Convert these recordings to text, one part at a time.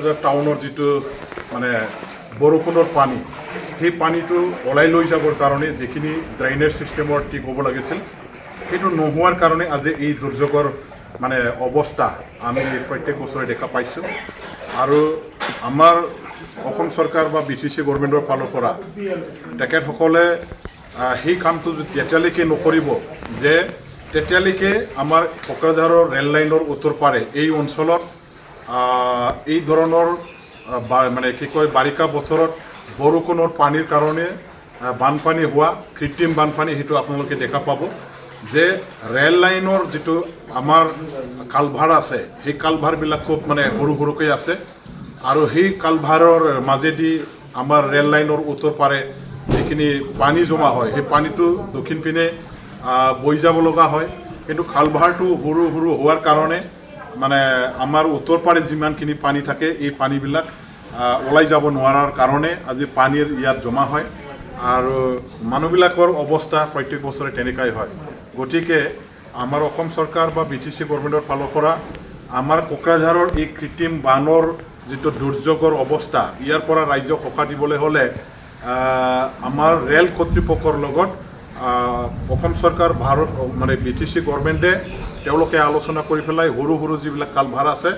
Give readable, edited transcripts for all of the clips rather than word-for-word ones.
কোকৰাঝাৰ টাউনৰ যিটো মানে বৰষুণৰ পানী সেই পানীটো ওলাই লৈ যাবৰ কাৰণে যিখিনি ড্ৰেইনেজ ছিষ্টেমৰ ঠিক হ'ব লাগিছিল সেইটো নোহোৱাৰ কাৰণে আজি এই দুৰ্যোগৰ মানে অৱস্থা আমি প্ৰত্যেক বছৰে দেখা পাইছোঁ আৰু আমাৰ অসম চৰকাৰ বা BTC গভৰ্ণমেণ্টৰ ফালৰ পৰা তেখেতসকলে সেই কামটো যেতিয়ালৈকে নকৰিব যে তেতিয়ালৈকে আমাৰ কোকৰাঝাৰৰ ৰেল লাইনৰ উত্তৰ পাৰে এই অঞ্চলত এই ধৰণৰ মানে কি কয় বাৰিষা বতৰত বৰষুণৰ পানীৰ কাৰণে বানপানী হোৱা কৃত্ৰিম বানপানী সেইটো আপোনালোকে দেখা পাব যে ৰেল লাইনৰ যিটো আমাৰ কালভাৰ আছে সেই কালভাৰবিলাক খুব মানে সৰু সৰুকৈ আছে আৰু সেই কালভাৰৰ মাজেদি আমাৰ ৰেল লাইনৰ উত্তৰ পাৰে যিখিনি পানী জমা হয় সেই পানীটো দক্ষিণ পিনে বৈ যাব লগা হয় কিন্তু কালভাৰটো সৰু সৰু হোৱাৰ কাৰণে মানে আমাৰ উত্তৰ পাৰে যিমানখিনি পানী থাকে এই পানীবিলাক ওলাই যাব নোৱাৰাৰ কাৰণে আজি পানীৰ ইয়াত জমা হয় আৰু মানুহবিলাকৰ অৱস্থা প্ৰত্যেক বছৰে তেনেকাই হয় গতিকে আমাৰ অসম চৰকাৰ বা BTC গভৰ্ণমেণ্টৰ ফালৰ পৰা আমাৰ কোকৰাঝাৰৰ এই কৃত্ৰিম বানৰ যিটো দুৰ্যোগৰ অৱস্থা ইয়াৰ পৰা ৰাজ্যক সকাহ দিবলৈ হ'লে আমাৰ ৰেল কৰ্তৃপক্ষৰ লগত অসম চৰকাৰ ভাৰত মানে BTC গভৰ্ণমেণ্টে তেওঁলোকে আলোচনা কৰি পেলাই সৰু সৰু যিবিলাক কালভাৰ আছে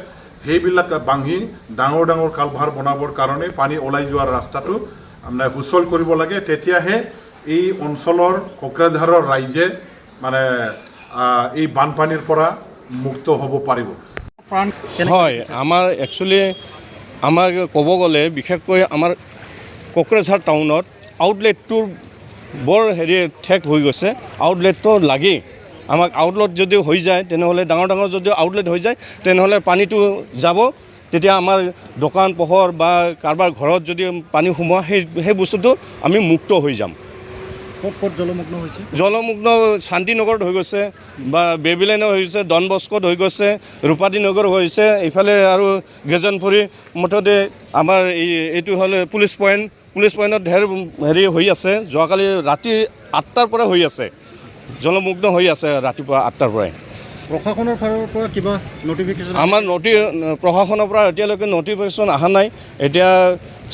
সেইবিলাক ভাঙি ডাঙৰ ডাঙৰ কালভাৰ বনাবৰ কাৰণে পানী ওলাই যোৱাৰ ৰাস্তাটো মানে সুচল কৰিব লাগে তেতিয়াহে এই অঞ্চলৰ কোকৰাঝাৰৰ ৰাইজে মানে এই বানপানীৰ পৰা মুক্ত হ'ব পাৰিব হয় আমাৰ একচুৱেলি আমাৰ ক'ব গ'লে বিশেষকৈ আমাৰ কোকৰাঝাৰ টাউনত আউটলেটটোৰ বৰ ঠেক হৈ গৈছে আউটলেটটো লাগেই আমাক আউটলেট যদি হৈ যায় তেনেহ'লে ডাঙৰ ডাঙৰ যদি আউটলেট হৈ যায় তেনেহ'লে পানীটো যাব তেতিয়া আমাৰ দোকান পোহৰ বা কাৰোবাৰ ঘৰত যদি পানী সোমোৱা সেই বস্তুটো আমি মুক্ত হৈ যাম ক'ত জলমগ্ন হৈছে জলমগ্ন শান্তিনগৰত হৈ গৈছে বা বেবিলাইনত হৈ গৈছে ডন বস্কোত হৈ গৈছে ৰূপাদী নগৰ হৈছে এইফালে আৰু গেজনপুৰী মুঠতে আমাৰ এইটো হ'ল পুলিচ পইণ্টত ঢেৰ হৈ আছে যোৱাকালি ৰাতি 8টাৰ পৰা হৈ আছে জলমগ্ন হৈ আছে ৰাতিপুৱা 8টাৰ পৰাই প্ৰশাসনৰ ফালৰ পৰা কিবা নটিফিকেশ্যন আমাৰ প্ৰশাসনৰ পৰা এতিয়ালৈকে নটিফিকেশ্যন অহা নাই এতিয়া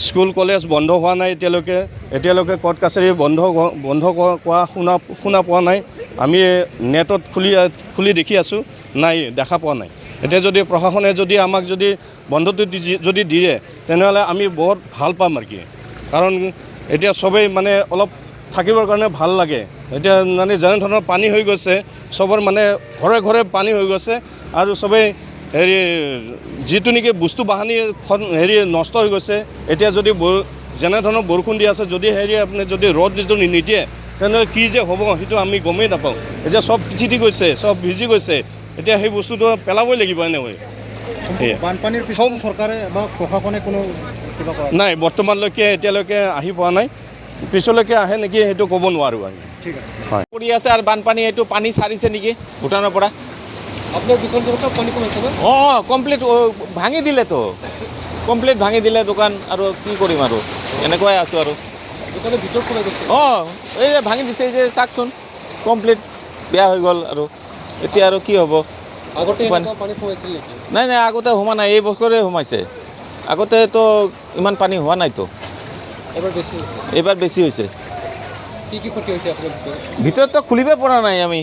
স্কুল কলেজ বন্ধ হোৱা নাই এতিয়ালৈকে কোৰ্ট কাছাৰী বন্ধ কৰা শুনা পোৱা নাই আমি নেটত খুলি দেখি আছোঁ নাই দেখা পোৱা নাই এতিয়া যদি প্ৰশাসনে যদি আমাক যদি বন্ধটো যদি দিয়ে তেনেহ'লে আমি বহুত ভাল পাম আৰু কি কাৰণ এতিয়া চবেই মানে অলপ থাকিবৰ কাৰণে ভাল লাগে এতিয়া মানে যেনে ধৰণৰ পানী হৈ গৈছে চবৰ মানে ঘৰে ঘৰে পানী হৈ গৈছে আৰু চবেই যিটো নেকি বস্তু বাহানি নষ্ট হৈ গৈছে এতিয়া যদি যেনে ধৰণৰ বৰষুণ দি আছে যদি আপুনি যদি ৰ'দ যিটো নিদিয়ে তেনেহ'লে কি যে হ'ব সেইটো আমি গমেই নাপাওঁ এতিয়া চব তিতি গৈছে চব ভিজি গৈছে এতিয়া সেই বস্তুটো পেলাবই লাগিব এনেকৈ বানপানীৰ পিছত চৰকাৰে বা প্ৰশাসনে কোনো কিবা কৰা নাই বৰ্তমানলৈকে এতিয়ালৈকে আহি পোৱা নাই পিছলৈকে আহে নেকি সেইটো ক'ব নোৱাৰোঁ আমি ঠিক আছে হয় কৰি আছে আৰু বানপানী এইটো পানী সাৰিছে নেকি ভূটানৰ পৰা আপোনাৰ দোকান পানী কমাইছে না অঁ কমপ্লিট ভাঙি দিলেতো কমপ্লিট ভাঙি দিলে দোকান আৰু কি কৰিম আৰু এনেকুৱাই আছোঁ আৰু দোকানৰ ভিতৰত কোনে গৈছে অঁ এই যে ভাঙি দিছে এই যে চাওকচোন কমপ্লিট বেয়া হৈ গ'ল আৰু এতিয়া আৰু কি হ'ব আগতে পানী সোমাইছিল নেকি নাই আগতে সোমা নাই এই বছৰে সোমাইছে আগতেতো ইমান পানী হোৱা নাইতো এইবাৰ বেছি হৈছে কি ক্ষতি হৈছে আপোনাৰ ভিতৰততো খুলিবই পৰা নাই আমি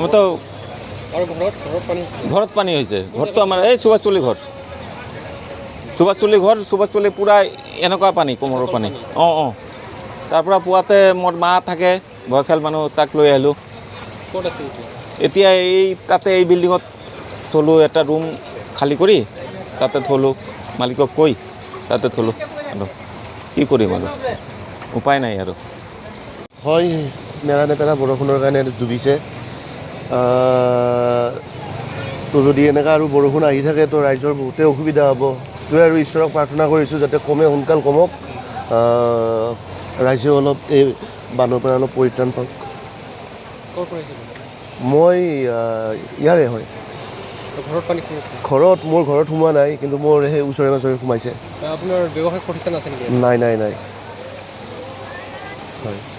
মইতো আৰু ঘৰত পানী হৈছে ঘৰটো আমাৰ এই সুভাষচলী পূৰা এনেকুৱা পানী কোমৰৰ পানী অঁ তাৰ পৰা পুৱাতে মোৰ মা থাকে বয়সীয়াল মানুহ তাক লৈ আহিলোঁ ক'ত আছে এতিয়া তাতে এই বিল্ডিঙত থলোঁ এটা ৰুম খালী কৰি তাতে থলোঁ মালিকক কৈ তাতে থলোঁ আৰু কি কৰিম আৰু উপায় নাই আৰু হয় নেৰা বৰষুণৰ কাৰণে ডুবিছে তো যদি এনেকুৱা আৰু বৰষুণ আহি থাকে তো ৰাইজৰ বহুতেই অসুবিধা হ'ব সেইটোৱে আৰু ঈশ্বৰক প্ৰাৰ্থনা কৰিছোঁ যাতে সোনকাল কমক ৰাইজে অলপ এই বানৰ পৰা অলপ পৰিত্ৰাণ পাওক মই ইয়াৰে হয় মোৰ ঘৰত সোমোৱা নাই কিন্তু মোৰ সেই ওচৰে পাজৰে সোমাইছে আপোনাৰ ব্যৱসায়িক প্ৰতিষ্ঠান আছে নেকি নাই হয়